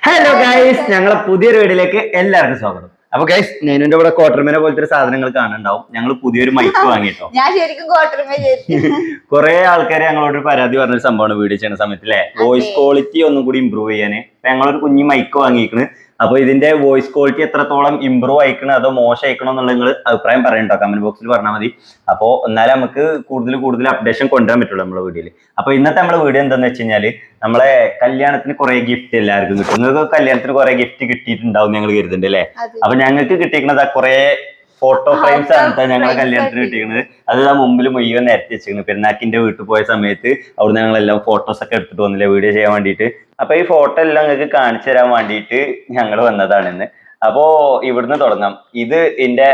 Hello guys, ഞങ്ങളെ പുതിയൊരു വീഡിയോയിലേക്ക് എല്ലാവർക്കും സ്വാഗതം. അപ്പൊ ഗൈസ്, നെനുന്റെ ഇവിടെ ക്വാർട്ടർമേനെ പോലത്തെ ഒരു സാധനങ്ങൾ കാണുന്നുണ്ടാവും. ഞങ്ങൾ പുതിയൊരു മൈക്ക് വാങ്ങിട്ടോ. ഞാൻ ശരിക്കും ക്വാർട്ടർമേ കുറെ ആൾക്കാർ ഞങ്ങളോട് പരാതി പറഞ്ഞൊരു സംഭവമാണ് വീഡിയോ ചെയ്യുന്ന സമയത്ത് അല്ലെ, വോയിസ് ക്വാളിറ്റി ഒന്നും കൂടി ഇമ്പ്രൂവ് ചെയ്യാന്. അപ്പൊ ഞങ്ങളൊരു കുഞ്ഞു മൈക്ക് വാങ്ങിയിരിക്കണ്. അപ്പൊ ഇതിന്റെ വോയിസ് ക്വാളിറ്റി എത്രത്തോളം ഇമ്പ്രൂവ് ആയിക്കണോ അതോ മോശം ആയിക്കണോ എന്നുള്ള നിങ്ങൾ അഭിപ്രായം പറയണ്ടോ, കമന്റ് ബോക്സിൽ പറഞ്ഞാൽ മതി. അപ്പോ എന്നാലും നമുക്ക് കൂടുതൽ അപ്ഡേഷൻ കൊണ്ടുവരാൻ പറ്റുള്ളൂ നമ്മളെ വീഡിയോയിൽ. അപ്പൊ ഇന്നത്തെ നമ്മളെ വീഡിയോ എന്താന്ന് വെച്ച് കഴിഞ്ഞാല്, നമ്മളെ കല്യാണത്തിന് കുറെ ഗിഫ്റ്റ് എല്ലാവർക്കും കിട്ടും. നിങ്ങൾക്ക് കല്യാണത്തിന് കുറെ ഗിഫ്റ്റ് കിട്ടിയിട്ടുണ്ടാവും ഞങ്ങൾ കരുതുന്നുണ്ട് അല്ലെ. അപ്പൊ ഞങ്ങൾക്ക് കിട്ടിയിരിക്കുന്നത് കുറെ ഫോട്ടോ ഫ്രെയിംസ് ആണ് ഞങ്ങളെ കല്യാണത്തിന് കിട്ടിയിരിക്കുന്നത്. അത് ആ മുമ്പിൽ മുഴുവൻ നിരത്തി വെച്ചിരിക്കുന്നത്. പെരുന്നാക്കിന്റെ വീട്ടിൽ പോയ സമയത്ത് അവിടുന്ന് ഞങ്ങളെല്ലാം ഫോട്ടോസ് ഒക്കെ എടുത്തിട്ട് വന്നില്ല വീഡിയോ ചെയ്യാൻ വേണ്ടിയിട്ട്. അപ്പൊ ഈ ഫോട്ടോ എല്ലാം നിങ്ങൾക്ക് കാണിച്ചു തരാൻ വേണ്ടിയിട്ട് ഞങ്ങൾ വന്നതാണ് ഇന്ന്. അപ്പോ ഇവിടുന്ന് തുടങ്ങാം. ഇത് എന്റെ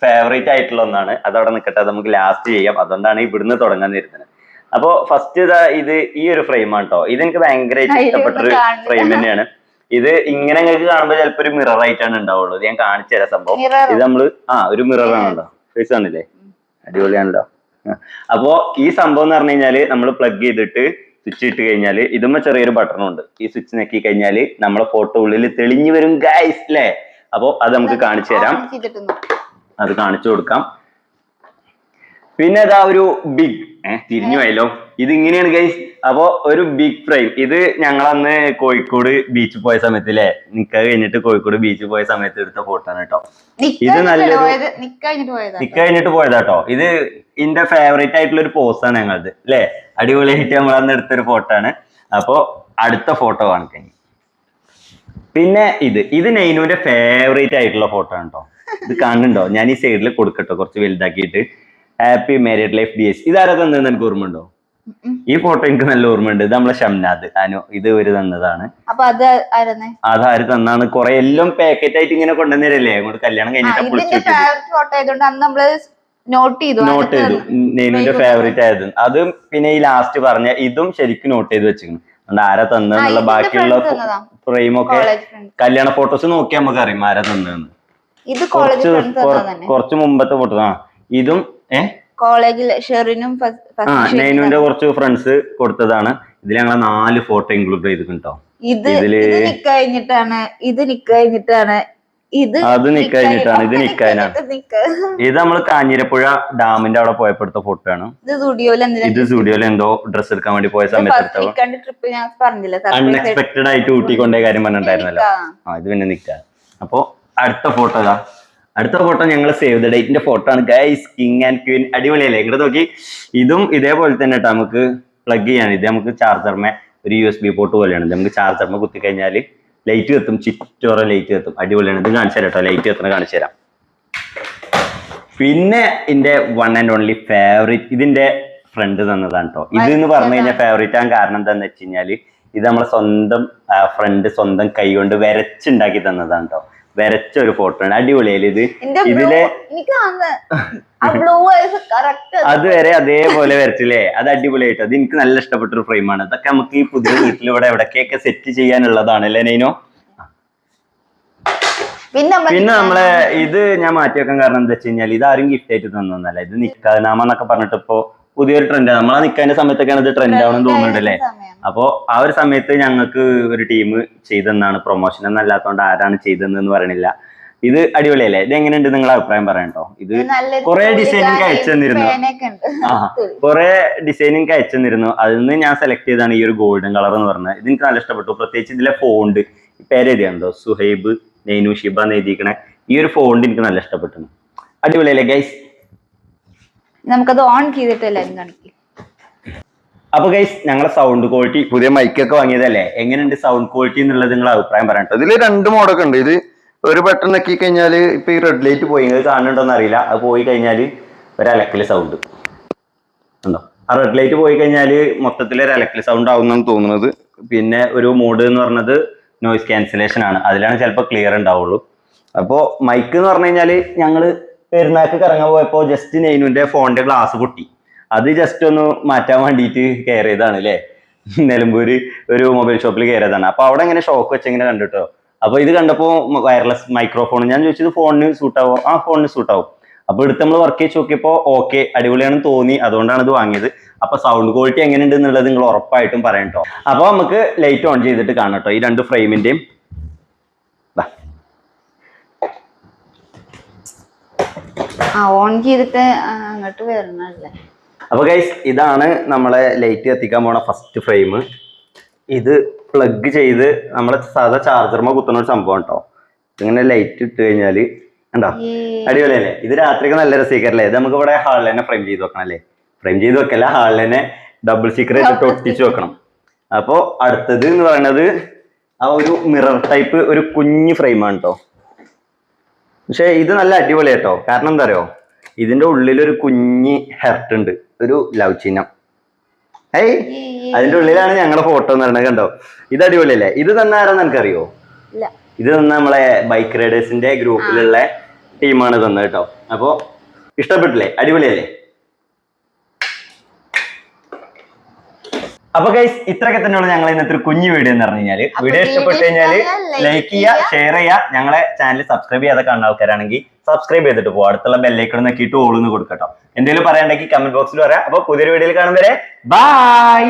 ഫേവറേറ്റ് ആയിട്ടുള്ള ഒന്നാണ്. അതവിടെ നിൽക്കട്ടെ, അത് നമുക്ക് ലാസ്റ്റ് ചെയ്യാം. അതുകൊണ്ടാണ് ഇവിടുന്ന് തുടങ്ങാൻ വരുന്നത്. അപ്പോ ഫസ്റ്റ് ഇത് ഈ ഒരു ഫ്രെയിമാണ് കേട്ടോ. ഇത് എനിക്ക് ഭയങ്കരമായിട്ട് ഇഷ്ടപ്പെട്ടൊരു ഫ്രെയിം തന്നെയാണ്. ഇത് ഇങ്ങനെ നിങ്ങൾക്ക് കാണുമ്പോൾ ചിലപ്പോ ഒരു മിറർ ആയിട്ടാണ് ഉണ്ടാവുള്ളൂ. ഞാൻ കാണിച്ചു തരാം സംഭവം. ഇത് നമ്മള് ഒരു മിറർ ആണല്ലോ, ഫേസ് ആണല്ലേ, അടിപൊളിയാണല്ലോ. അപ്പോ ഈ സംഭവം എന്ന് പറഞ്ഞു കഴിഞ്ഞാല് നമ്മൾ പ്ലഗ് ചെയ്തിട്ട് സ്വിച്ച് ഇട്ട് കഴിഞ്ഞാല് ഇതുമ്മ ചെറിയൊരു ബട്ടൺ ഉണ്ട്. ഈ സ്വിച്ച് നെക്കി കഴിഞ്ഞാല് നമ്മളെ ഫോട്ടോ ഉള്ളിൽ തെളിഞ്ഞു വരും ഗൈസ് അല്ലേ. അപ്പോ അത് നമുക്ക് കാണിച്ചു തരാം, അത് കാണിച്ചു കൊടുക്കാം. പിന്നെ ഇതാ ഒരു ബിഗ് തിരിഞ്ഞു പോയല്ലോ, ഇത് ഇങ്ങനെയാണ് ഗൈസ്. അപ്പോ ഒരു ബിഗ് ഫ്രെയിം. ഇത് ഞങ്ങളന്ന് കോഴിക്കോട് ബീച്ചിൽ പോയ സമയത്ത് അല്ലെ, നിക്കാ കഴിഞ്ഞിട്ട് കോഴിക്കോട് ബീച്ചിൽ പോയ സമയത്ത് എടുത്ത ഫോട്ടോ ആണ് കേട്ടോ. ഇത് നല്ലൊരു നിക്ക കഴിഞ്ഞിട്ട് പോയതാട്ടോ. ഇത് എന്റെ ഫേവറേറ്റ് ആയിട്ടുള്ള ഒരു പോസ്റ്റ് ആണ് ഞങ്ങളത് അല്ലെ. അടിപൊളിയായിട്ട് നമ്മൾ അന്ന് എടുത്തൊരു ഫോട്ടോ ആണ്. അപ്പോ അടുത്ത ഫോട്ടോ കാണിക്കാൻ. പിന്നെ ഇത് നെയ്നുവിന്റെ ഫേവറേറ്റ് ആയിട്ടുള്ള ഫോട്ടോ ആണ് കേട്ടോ. ഇത് കാണുന്നുണ്ടോ? ഞാൻ ഈ സൈഡിൽ കൊടുക്കട്ടോ, കുറച്ച് വലുതാക്കിയിട്ട്. Happy married life DS. ഇതാരാ തന്നെന്ന് എനിക്ക് ഓർമ്മയുണ്ടോ? ഈ ഫോട്ടോ എനിക്ക് നല്ല ഓർമ്മയുണ്ട്. ഇത് നമ്മളെ ഷംനാദ് അനു ഇത് ഒരു തന്നതാണ്. അതാര് തന്നാണ്? കുറെ എല്ലാം പാക്കറ്റ് ആയിട്ട് ഇങ്ങനെ കൊണ്ടുവന്നേരല്ലേ അങ്ങോട്ട് കല്യാണം കഴിഞ്ഞിട്ട് നോട്ട് ചെയ്തു. നെയ്നുവിന്റെ ഫേവറേറ്റ് ആയത് അത്. പിന്നെ ഈ ലാസ്റ്റ് പറഞ്ഞ ഇതും ശരിക്കും നോട്ട് ചെയ്ത് വെച്ചിരുന്നു. അതുകൊണ്ട് ആരാ തന്നെന്നുള്ള ബാക്കിയുള്ള ഫ്രെയിമൊക്കെ കല്യാണ ഫോട്ടോസ് നോക്കിയാൽ നമുക്ക് അറിയാം ആരാ തന്നെന്ന്. കുറച്ച് മുമ്പത്തെ ഫോട്ടോ. ഇതും കോളേജിൽ ഷെറിനും നെയ്നുവിന്റെ കുറച്ച് ഫ്രണ്ട്സ് കൊടുത്തതാണ്. ഇതിൽ ഞങ്ങൾ 4 ഫോട്ടോ ഇൻക്ലൂഡ് ചെയ്തിട്ടുണ്ടോ. ഇത് നിക്കഴിഞ്ഞിട്ടാണ്, ഇത് നിക്കഴിഞ്ഞിട്ടാണ്, അത് നിക്കഴിഞ്ഞിട്ടാണ്, ഇത് നിക്കാനാണ്. ഇത് നമ്മൾ കാഞ്ഞിരപ്പുഴ ഡാമിന്റെ അവിടെ പോയപ്പോ എടുത്ത ഫോട്ടോ ആണ്. ഇത് സ്റ്റുഡിയോയിൽ എന്തോ ഡ്രസ് എടുക്കാൻ വേണ്ടി പോയ സമയത്ത് അൺഎക്സ്പെക്ടഡ് ആയിട്ട് ഊട്ടി കൊണ്ടേ കാര്യം പറഞ്ഞിട്ടുണ്ടായിരുന്നല്ലോ. ഇത് പിന്നെ നിക്ക. അപ്പൊ അടുത്ത ഫോട്ടോ അടുത്ത ഫോട്ടോ ഞങ്ങൾ സേവ് ദ ഡേറ്റിന്റെ ഫോട്ടോ ആണ് ഗൈസ്. കിങ് ആൻഡ് ക്വീൻ അടിപൊളിയല്ലേ. ഇങ്ങോട്ട് നോക്കി. ഇതും ഇതേപോലെ തന്നെ കേട്ടോ, നമുക്ക് പ്ലഗ് ചെയ്യാൻ. ഇത് നമുക്ക് ചാർജർമേ ഒരു USB പോർട്ട് പോലെയാണ്. നമുക്ക് ചാർജർമേ കുത്തി കഴിഞ്ഞാല് ലൈറ്റ് കത്തും, ചിറ്റോറ ലൈറ്റ് കത്തും. അടിപൊളിയാണ്. ഇത് കാണിച്ചു തരാം കേട്ടോ, ലൈറ്റ് കത്തുന്ന കാണിച്ചു തരാം. പിന്നെ എന്റെ വൺ ആൻഡ് ഓൺലി ഫേവറേറ്റ് ഇതിന്റെ ഫ്രണ്ട് തന്നതാണ് കേട്ടോ. ഇത് എന്ന് പറഞ്ഞു കഴിഞ്ഞാൽ ഫേവറേറ്റ് ആകാൻ കാരണം എന്താന്ന് വെച്ച് കഴിഞ്ഞാല്, ഇത് നമ്മളെ സ്വന്തം ഫ്രണ്ട് സ്വന്തം കൈ കൊണ്ട് വരച്ചുണ്ടാക്കി തന്നതാണ് കേട്ടോ. വരച്ച ഒരു ഫോട്ടോ ആണ്. അടിപൊളിയല്ലേ ഇത്. ഇതിലെ അതുവരെ അതേപോലെ വരച്ചില്ലേ, അത് അടിപൊളിയായിട്ട്. അത് എനിക്ക് നല്ല ഇഷ്ടപ്പെട്ട ഒരു ഫ്രെയിമാണ്. അതൊക്കെ നമുക്ക് ഈ പുതിയ വീട്ടിൽ ഇവിടെ എവിടേക്കൊക്കെ സെറ്റ് ചെയ്യാനുള്ളതാണ് അല്ലേ നൈനോ. പിന്നെ നമ്മളെ ഇത് ഞാൻ മാറ്റി വെക്കാൻ കാരണം എന്താ വെച്ച് കഴിഞ്ഞാൽ, ഇത് ആരും ഗിഫ്റ്റ് ആയിട്ട് തന്നല്ല. ഇത് നിക്കാനാമ എന്നൊക്കെ പറഞ്ഞിട്ട് ഇപ്പോ പുതിയൊരു ട്രെൻഡ്. നമ്മളെ നിക്കാന്റെ സമയത്തൊക്കെയാണ് ഇത് ട്രെൻഡ് ആവണമെന്ന് തോന്നുന്നുണ്ട് അല്ലേ. അപ്പോ ആ ഒരു സമയത്ത് ഞങ്ങൾക്ക് ഒരു ടീം ചെയ്തെന്നാണ്. പ്രൊമോഷൻ എന്നല്ലാത്തോണ്ട് ആരാണ് ചെയ്തതെന്ന് പറയണില്ല. ഇത് അടിപൊളിയല്ലേ. ഇത് എങ്ങനെയുണ്ട് നിങ്ങളുടെ അഭിപ്രായം പറയട്ടോ. ഇത് കുറെ ഡിസൈനിങ് അയച്ചു തന്നിരുന്നു. കുറെ ഡിസൈനിങ് അയച്ചു തന്നിരുന്നു. അതിൽ നിന്ന് ഞാൻ സെലക്ട് ചെയ്താണ് ഈ ഒരു ഗോൾഡൻ കളർ എന്ന് പറഞ്ഞത്. ഇത് എനിക്ക് നല്ല ഇഷ്ടപ്പെട്ടു. പ്രത്യേകിച്ച് ഇതിലെ ഫോണ്ട് പേര് എഴുതിയാണോ, സുഹൈബ് നെയ്നു ഷിബ എന്ന് എഴുതിയിരിക്കണേ. ഈ ഒരു ഫോണ്ട് എനിക്ക് നല്ല ഇഷ്ടപ്പെട്ടു. അടിപൊളിയല്ലേ ഗൈസ്. നമുക്കത് ഓൺ ചെയ്തിട്ടല്ലേ കാണിക്കും. അപ്പൊ ഗൈസ്, ഞങ്ങളെ സൗണ്ട് ക്വാളിറ്റി പുതിയ മൈക്കൊക്കെ വാങ്ങിയതല്ലേ, എങ്ങനെയുണ്ട് സൗണ്ട് ക്വാളിറ്റി എന്നുള്ളത് നിങ്ങളെ അഭിപ്രായം പറയട്ടോ. ഇതില് 2 മോഡൊക്കെ ഉണ്ട്. ഇത് ഒരു ബട്ടൺ നക്കി കഴിഞ്ഞാല് ഇപ്പൊ ഈ റെഡ് ലൈറ്റ് പോയി, കാണുന്നുണ്ടോന്ന് അറിയില്ല. അത് പോയി കഴിഞ്ഞാല് ഒരു അലക്കല് സൗണ്ട് ഉണ്ടോ. ആ റെഡ് ലൈറ്റ് പോയി കഴിഞ്ഞാല് മൊത്തത്തിൽ ഒരു അലക്കല് സൗണ്ട് ആവുന്നാണ് തോന്നുന്നത്. പിന്നെ ഒരു മോഡ് എന്ന് പറഞ്ഞത് നോയിസ് ക്യാൻസലേഷൻ ആണ്. അതിലാണ് ചിലപ്പോൾ ക്ലിയർ ഉണ്ടാവുള്ളൂ. അപ്പോൾ മൈക്ക് എന്ന് പറഞ്ഞു കഴിഞ്ഞാല് ഞങ്ങള് പെരുന്നാൾക്ക് കറങ്ങാൻ പോയപ്പോ ജസ്റ്റ് നെയ്നുവിന്റെ ഫോണിന്റെ ഗ്ലാസ് പൊട്ടി. അത് ജസ്റ്റ് ഒന്ന് മാറ്റാൻ വേണ്ടിയിട്ട് കയറിയതാണ് അല്ലേ. നിലമ്പൂര് ഒരു മൊബൈൽ ഷോപ്പിൽ കയറിയതാണ്. അപ്പൊ അവിടെ ഇങ്ങനെ ഷോക്ക് വെച്ചിങ്ങനെ കണ്ടിട്ടോ. അപ്പൊ ഇത് കണ്ടപ്പോ വയർലെസ് മൈക്രോഫോൺ ഞാൻ ചോദിച്ചത് ഫോണിന് സൂട്ടാവോ? ആ ഫോണിന് സൂട്ടാവും. അപ്പൊ എടുത്ത് നമ്മൾ വർക്ക് ചെയ്ത് നോക്കിയപ്പോ ഓക്കെ അടിപൊളിയാണെന്ന് തോന്നി. അതുകൊണ്ടാണ് ഇത് വാങ്ങിയത്. അപ്പൊ സൗണ്ട് ക്വാളിറ്റി എങ്ങനെയുണ്ട് എന്നുള്ളത് നിങ്ങൾ ഉറപ്പായിട്ടും പറയട്ടോ. അപ്പൊ നമുക്ക് ലൈറ്റ് ഓൺ ചെയ്തിട്ട് കാണട്ടോ. ഈ 2 ഫ്രെയിമിന്റെയും ഓൺ ചെയ്തിട്ട് അങ്ങോട്ട് വരണല്ലേ. അപ്പൊ ഗൈസ് ഇതാണ് നമ്മളെ ലൈറ്റ് കത്തിക്കാൻ പോണ ഫസ്റ്റ് ഫ്രെയിം. ഇത് പ്ലഗ് ചെയ്ത് നമ്മളെ സാധാ ചാർജർമ കുത്തുന്ന ഒരു സംഭവം കേട്ടോ. ഇങ്ങനെ ലൈറ്റ് ഇട്ട് കഴിഞ്ഞാല് കണ്ടോ അടിപൊളിയല്ലേ? ഇത് രാത്രിക്ക് നല്ല രസിക്കല്ലേ? ഇത് നമുക്ക് ഇവിടെ ഹാളിൽ തന്നെ ഫ്രെയിം ചെയ്ത് വെക്കണം അല്ലേ? ഫ്രെയിം ചെയ്ത് വെക്കല്ല, ഹാളിൽ തന്നെ ഡബിൾ സീക്രട്ട് ഇട്ട് ഒട്ടിച്ച് വെക്കണം. അപ്പോ അടുത്തത് എന്ന് പറയുന്നത് ആ ഒരു മിറർ ടൈപ്പ് ഒരു കുഞ്ഞു ഫ്രെയിമാണ് കേട്ടോ. പക്ഷെ ഇത് നല്ല അടിപൊളി കേട്ടോ. കാരണം എന്താ അറിയോ, ഇതിന്റെ ഉള്ളിലൊരു കുഞ്ഞി ഹെർട്ട് ഉണ്ട്, ഒരു ലവ് ചിഹ്നം. ഏയ് അതിന്റെ ഉള്ളിലാണ് ഞങ്ങളുടെ ഫോട്ടോ എന്ന് പറയുന്നത്. കണ്ടോ ഇത് അടിപൊളിയല്ലേ? ഇത് തന്നെ ആരാന്ന് എനിക്കറിയോ? ഇത് തന്നെ നമ്മളെ ബൈക്ക് റൈഡേഴ്സിന്റെ ഗ്രൂപ്പിലുള്ള ടീമാണ് തന്നത് കേട്ടോ. അപ്പൊ ഇഷ്ടപ്പെട്ടില്ലേ? അടിപൊളിയല്ലേ? അപ്പൊ ഗൈസ് ഇത്രയൊക്കെ തന്നെയുള്ള ഞങ്ങൾ ഇന്നത്തെ ഒരു കുഞ്ഞു വീഡിയോ എന്ന് പറഞ്ഞു കഴിഞ്ഞാല്, വീഡിയോ ഇഷ്ടപ്പെട്ടു കഴിഞ്ഞാല് ലൈക്ക് ചെയ്യുക, ഷെയർ ചെയ്യുക. ഞങ്ങളെ ചാനൽ സബ്സ്ക്രൈബ് ചെയ്യാതെ കാണുന്ന ആൾക്കാരാണെങ്കിൽ സബ്സ്ക്രൈബ് ചെയ്തിട്ട് പോകും. അടുത്തുള്ള ബെല്ലൈക്കൺ നോക്കിയിട്ട് ഓളൊന്ന് കൊടുക്കട്ടോ. എന്തെങ്കിലും പറയാണ്ടെങ്കിൽ കമന്റ് ബോക്സിൽ പറയാം. അപ്പൊ പുതിയൊരു വീഡിയോയിൽ കാണും വരെ ബൈ.